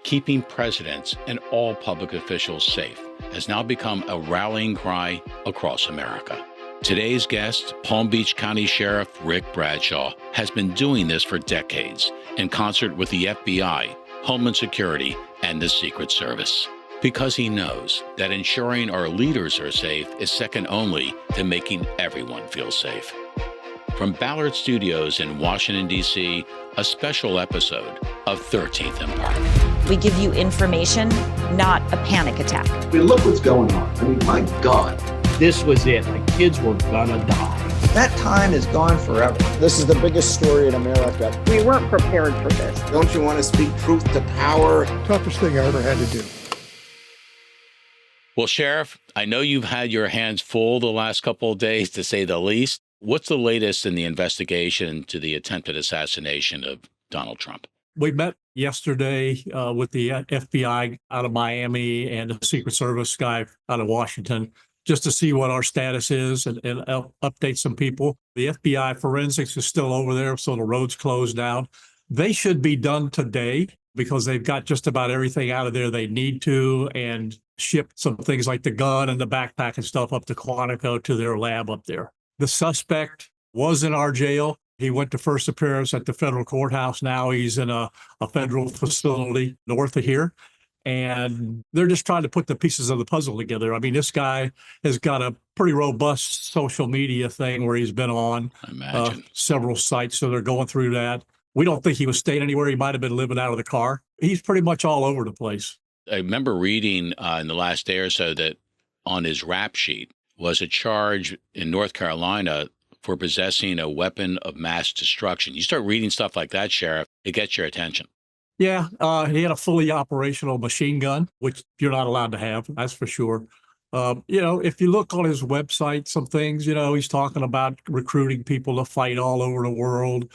Keeping presidents and all public officials safe has now become a rallying cry across America. Today's guest, Palm Beach County Sheriff Ric Bradshaw, has been doing this for decades in concert with the FBI, Homeland Security, and the Secret Service. Because he knows that ensuring our leaders are safe is second only to making everyone feel safe. From Ballard Studios in Washington, D.C., a special episode of 13th and Park. We give you information, not a panic attack. I mean, look what's going on. I mean, my God. This was it. The kids were gonna die. That time is gone forever. This is the biggest story in America. We weren't prepared for this. Don't you want to speak truth to power? Toughest thing I ever had to do. Well, Sheriff, I know you've had your hands full the last couple of days, to say the least. What's the latest in the investigation to the attempted assassination of Donald Trump? We met yesterday with the FBI out of Miami and the Secret Service guy out of Washington, just to see what our status is and update some people. The FBI forensics is still over there, so the road's closed down. They should be done today because they've got just about everything out of there they need to, and shipped some things like the gun and the backpack and stuff up to Quantico to their lab up there. The suspect was in our jail. He went to first appearance at the federal courthouse. Now he's in a federal facility north of here. And they're just trying to put the pieces of the puzzle together. I mean, this guy has got a pretty robust social media thing where he's been on several sites. So they're going through that. We don't think he was staying anywhere. He might have been living out of the car. He's pretty much all over the place. I remember reading in the last day or so that on his rap sheet was a charge in North Carolina for possessing a weapon of mass destruction. You start reading stuff like that, Sheriff, it gets your attention. Yeah, he had a fully operational machine gun, which you're not allowed to have, that's for sure. If you look on his website, some things, he's talking about recruiting people to fight all over the world.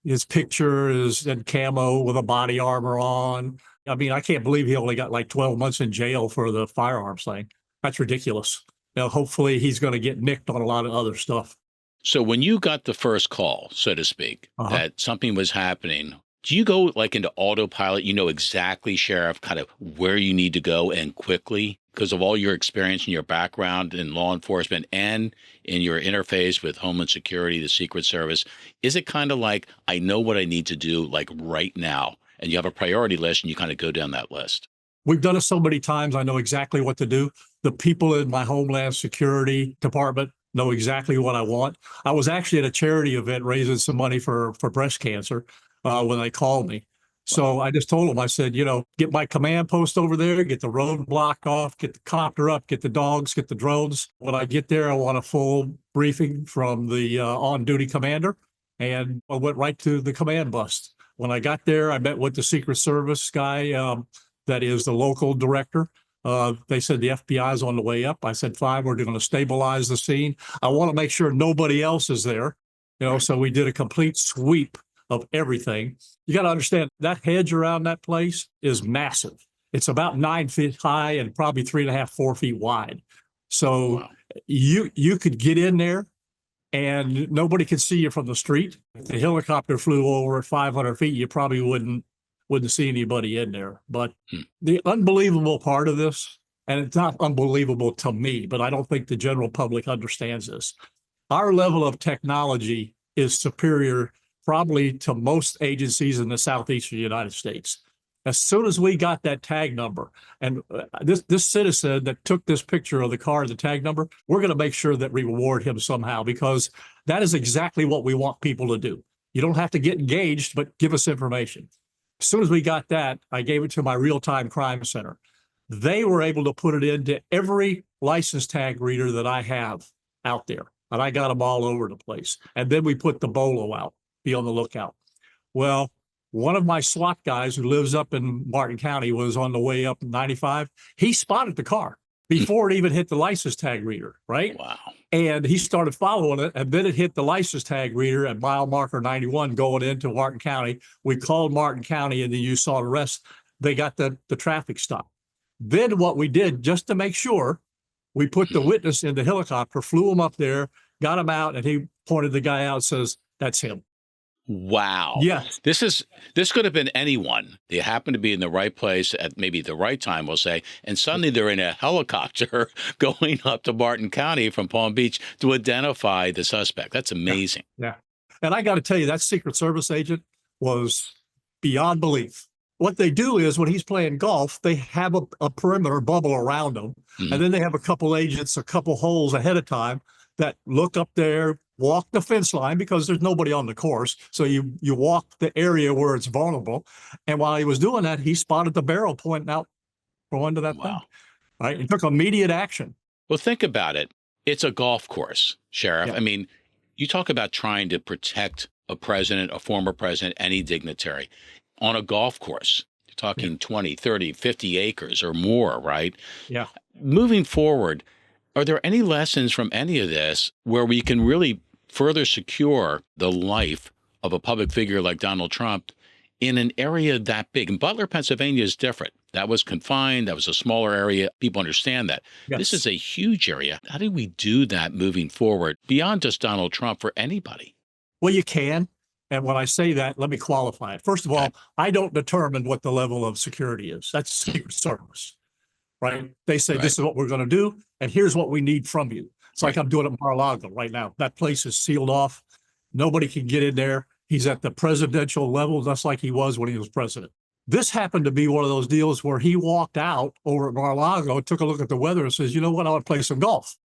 His picture is in camo with a body armor on. I mean, I can't believe he only got like 12 months in jail for the firearms thing. That's ridiculous. Hopefully he's going to get nicked on a lot of other stuff. So when you got the first call, so to speak, that something was happening, do you go like into autopilot? You know exactly, Sheriff, kind of where you need to go and quickly because of all your experience and your background in law enforcement and in your interface with Homeland Security, the Secret Service. Is it kind of like, I know what I need to do like right now, and you have a priority list and you kind of go down that list? We've done it so many times. I know exactly what to do. The people in my Homeland Security department know exactly what I want. I was actually at a charity event raising some money for breast cancer when they called me. So I just told them, I said, get my command post over there, get the roadblock off, get the copter up, get the dogs, get the drones. When I get there, I want a full briefing from the on-duty commander. And I went right to the command bus. When I got there, I met with the Secret Service guy that is the local director. They said the FBI is on the way up. I said, fine, we're going to stabilize the scene. I want to make sure nobody else is there. So we did a complete sweep of everything. You got to understand that hedge around that place is massive. It's about 9 feet high and probably 3.5, 4 feet wide. So you could get in there and nobody could see you from the street. If the helicopter flew over at 500 feet, you probably wouldn't see anybody in there. But the unbelievable part of this, and it's not unbelievable to me, but I don't think the general public understands this. Our level of technology is superior probably to most agencies in the southeastern United States. As soon as we got that tag number, and this citizen that took this picture of the car, the tag number, we're going to make sure that we reward him somehow, because that is exactly what we want people to do. You don't have to get engaged, but give us information. As soon as we got that, I gave it to my real-time crime center. They were able to put it into every license tag reader that I have out there, and I got them all over the place. And then we put the BOLO out, be on the lookout. Well, one of my SWAT guys who lives up in Martin County was on the way up 95. He spotted the car before it even hit the license tag reader, right? Wow. And he started following it, and then it hit the license tag reader at mile marker 91 going into Martin County. We called Martin County, and then you saw the rest. They got the traffic stop. Then what we did, just to make sure, we put the witness in the helicopter, flew him up there, got him out, and he pointed the guy out, says, that's him. Wow. Yes. This could have been anyone. They happen to be in the right place at maybe the right time, we'll say, and suddenly they're in a helicopter going up to Martin County from Palm Beach to identify the suspect. That's amazing. Yeah. And I got to tell you, that Secret Service agent was beyond belief. What they do is when he's playing golf, they have a perimeter bubble around him. Mhm. And then they have a couple agents, a couple holes ahead of time that look up there, walk the fence line because there's nobody on the course. So you walk the area where it's vulnerable. And while he was doing that, he spotted the barrel pointing out going to that thing. Wow. Right. He took immediate action. Well, think about it. It's a golf course, Sheriff. Yeah. I mean, you talk about trying to protect a president, a former president, any dignitary on a golf course. You're talking 20, 30, 50 acres or more, right? Yeah. Moving forward, are there any lessons from any of this where we can really further secure the life of a public figure like Donald Trump in an area that big? And Butler, Pennsylvania is different. That was confined. That was a smaller area. People understand that. Yes. This is a huge area. How do we do that moving forward beyond just Donald Trump for anybody? Well, you can. And when I say that, let me qualify it. First of all, I don't determine what the level of security is. That's Secret Service, right? They say, this is what we're going to do, and here's what we need from you. It's like I'm doing at Mar-a-Lago right now. That place is sealed off. Nobody can get in there. He's at the presidential level, just like he was when he was president. This happened to be one of those deals where he walked out over at Mar-a-Lago, took a look at the weather and says, you know what, I want to play some golf.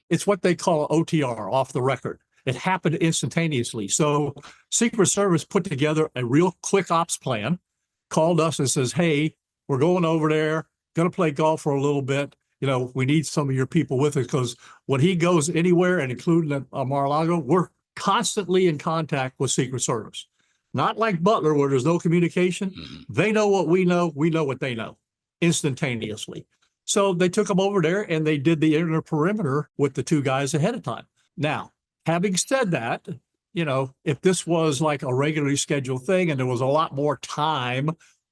It's what they call OTR, off the record. It happened instantaneously. So Secret Service put together a real quick ops plan, called us and says, hey, we're going over there, going to play golf for a little bit. You know, we need some of your people with us because when he goes anywhere, and including at Mar-a-Lago, we're constantly in contact with Secret Service. Not like Butler, where there's no communication. They know what we know what they know instantaneously. So they took them over there and they did the inner perimeter with the two guys ahead of time. Now, having said that, you know, if this was like a regularly scheduled thing and there was a lot more time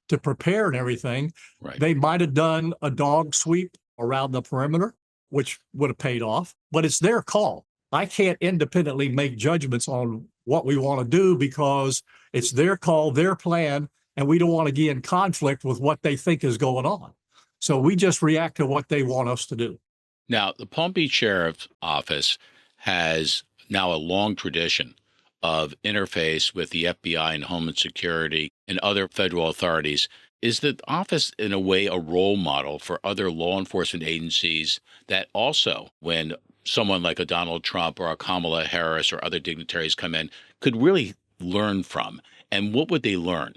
to prepare and everything, they might have done a dog sweep around the perimeter, which would have paid off, but it's their call. I can't independently make judgments on what we want to do because it's their call, their plan, and we don't want to get in conflict with what they think is going on. So we just react to what they want us to do. Now, the Palm Beach Sheriff's Office has now a long tradition of interface with the FBI and Homeland Security and other federal authorities. Is the office, in a way, a role model for other law enforcement agencies that also, when someone like a Donald Trump or a Kamala Harris or other dignitaries come in, could really learn from? And what would they learn?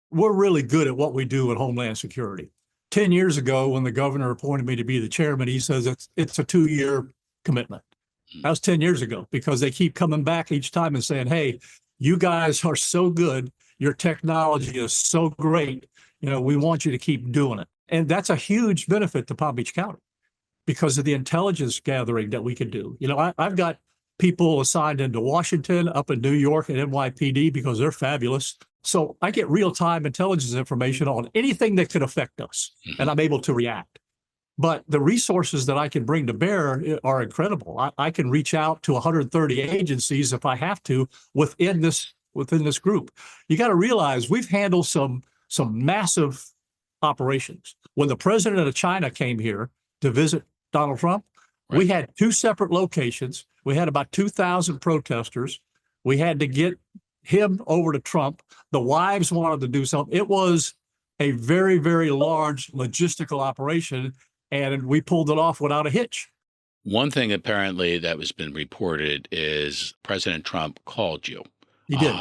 We're really good at what we do at Homeland Security. 10 years ago, when the governor appointed me to be the chairman, he says it's a 2-year commitment. That was 10 years ago because they keep coming back each time and saying, hey, you guys are so good. Your technology is so great. You know, we want you to keep doing it. And that's a huge benefit to Palm Beach County because of the intelligence gathering that we can do. You know, I've got people assigned into Washington, up in New York and NYPD because they're fabulous. So I get real-time intelligence information on anything that could affect us, and I'm able to react. But the resources that I can bring to bear are incredible. I can reach out to 130 agencies if I have to within this group. You got to realize we've handled some massive operations. When the president of China came here to visit Donald Trump, we had 2 separate locations. We had about 2,000 protesters. We had to get him over to Trump. The wives wanted to do something. It was a very, very large logistical operation, and we pulled it off without a hitch. One thing apparently that has been reported is President Trump called you. He did.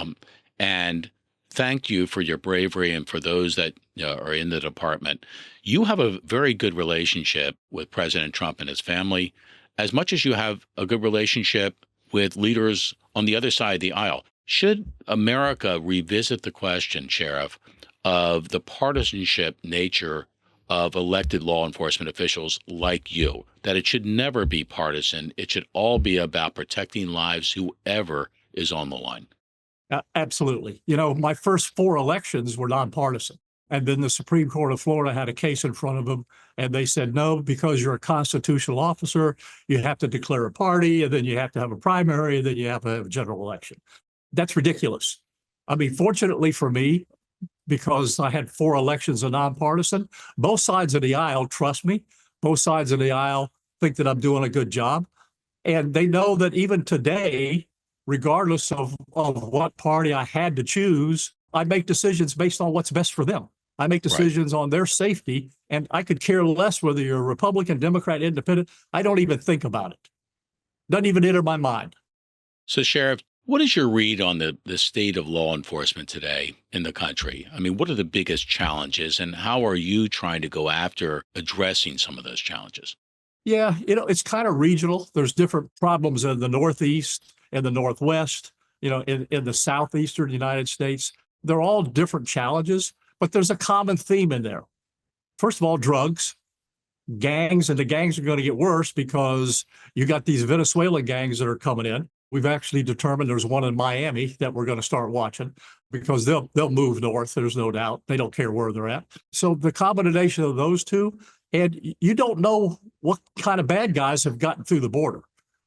And thanked you for your bravery and for those that are in the department. You have a very good relationship with President Trump and his family, as much as you have a good relationship with leaders on the other side of the aisle. Should America revisit the question, Sheriff, of the partisanship nature of elected law enforcement officials like you, that it should never be partisan. It should all be about protecting lives, whoever is on the line. Absolutely. You know, my first 4 elections were nonpartisan. And then the Supreme Court of Florida had a case in front of them, and they said, no, because you're a constitutional officer, you have to declare a party, and then you have to have a primary, and then you have to have a general election. That's ridiculous. I mean, fortunately for me, because I had 4 elections of nonpartisan, both sides of the aisle trust me. Both sides of the aisle think that I'm doing a good job. And they know that even today, regardless of what party I had to choose, I make decisions based on what's best for them. I make decisions on their safety, and I could care less whether you're a Republican, Democrat, Independent. I don't even think about it. Doesn't even enter my mind. So, Sheriff, what is your read on the state of law enforcement today in the country? I mean, what are the biggest challenges, and how are you trying to go after addressing some of those challenges? Yeah, it's kind of regional. There's different problems in the Northeast and the Northwest, in the Southeastern United States. They're all different challenges, but there's a common theme in there. First of all, drugs, gangs, and the gangs are going to get worse because you got these Venezuelan gangs that are coming in. We've actually determined there's one in Miami that we're going to start watching because they'll move north. There's no doubt. They don't care where they're at. So the combination of those two, and you don't know what kind of bad guys have gotten through the border.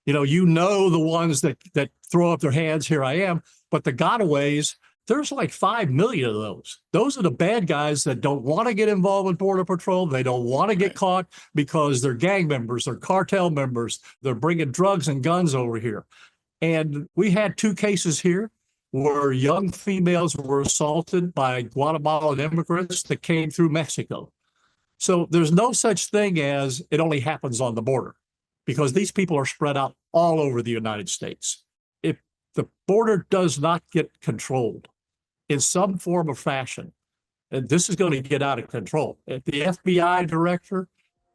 You know the ones that throw up their hands, here I am, but the gotaways, there's like 5 million of those. Those are the bad guys that don't want to get involved with Border Patrol. They don't want to get caught because they're gang members, they're cartel members, they're bringing drugs and guns over here. And we had 2 cases here where young females were assaulted by Guatemalan immigrants that came through Mexico. So there's no such thing as it only happens on the border, because these people are spread out all over the United States. If the border does not get controlled in some form or fashion, and this is going to get out of control. The FBI director,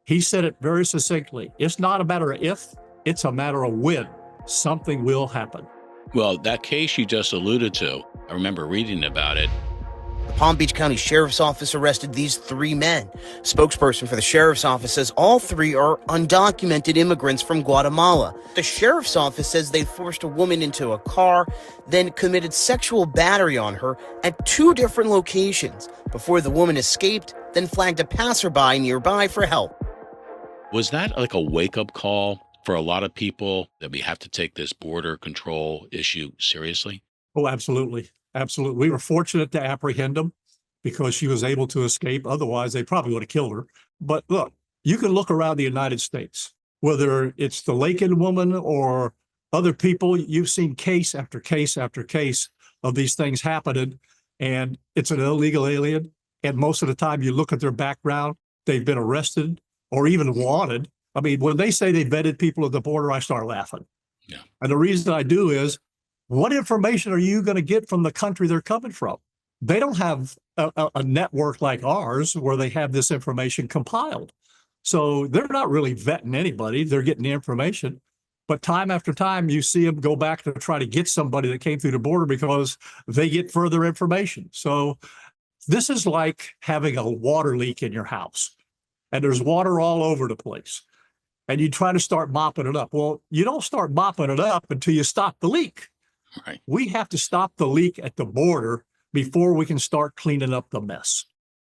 he said it very succinctly. It's not a matter of if, it's a matter of when something will happen. Well, that case you just alluded to, I remember reading about it. The Palm Beach County Sheriff's Office arrested these 3 men. Spokesperson for the Sheriff's Office says all 3 are undocumented immigrants from Guatemala. The Sheriff's Office says they forced a woman into a car, then committed sexual battery on her at 2 different locations before the woman escaped, then flagged a passerby nearby for help. Was that like a wake-up call for a lot of people that we have to take this border control issue seriously? Oh, absolutely. Absolutely. We were fortunate to apprehend them because she was able to escape. Otherwise, they probably would have killed her. But look, you can look around the United States, whether it's the Lakin woman or other people, you've seen case after case after case of these things happening, and it's an illegal alien. And most of the time you look at their background, they've been arrested or even wanted. I mean, when they say they vetted people at the border, I start laughing. Yeah. And the reason I do is, what information are you going to get from the country they're coming from? They don't have a network like ours where they have this information compiled. So they're not really vetting anybody. They're getting the information. But time after time, you see them go back to try to get somebody that came through the border because they get further information. So this is like having a water leak in your house, and there's water all over the place. And you try to start mopping it up. Well, you don't start mopping it up until you stop the leak. Right. We have to stop the leak at the border before we can start cleaning up the mess.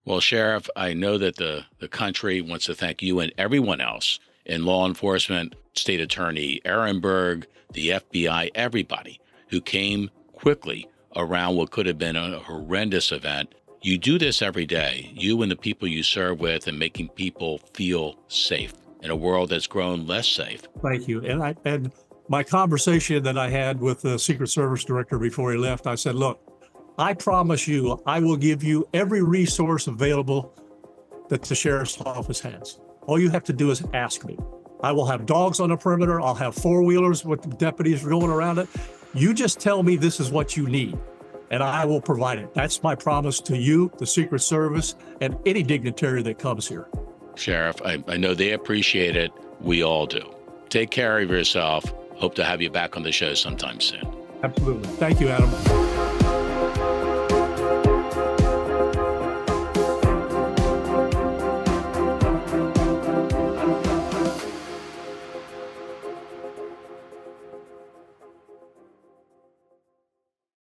Well, Sheriff, I know that the country wants to thank you and everyone else in law enforcement, State Attorney Ehrenberg, the FBI, everybody who came quickly around what could have been a horrendous event. You do this every day, you and the people you serve with, and making people feel safe in a world that's grown less safe. Thank you. And my conversation that I had with the Secret Service director before he left, I said, look, I promise you, I will give you every resource available that the sheriff's office has. All you have to do is ask me. I will have dogs on the perimeter. I'll have 4-wheelers with deputies going around it. You just tell me this is what you need, and I will provide it. That's my promise to you, the Secret Service, and any dignitary that comes here. Sheriff, I know they appreciate it. We all do. Take care of yourself. Hope to have you back on the show sometime soon. Absolutely. Thank you, Adam.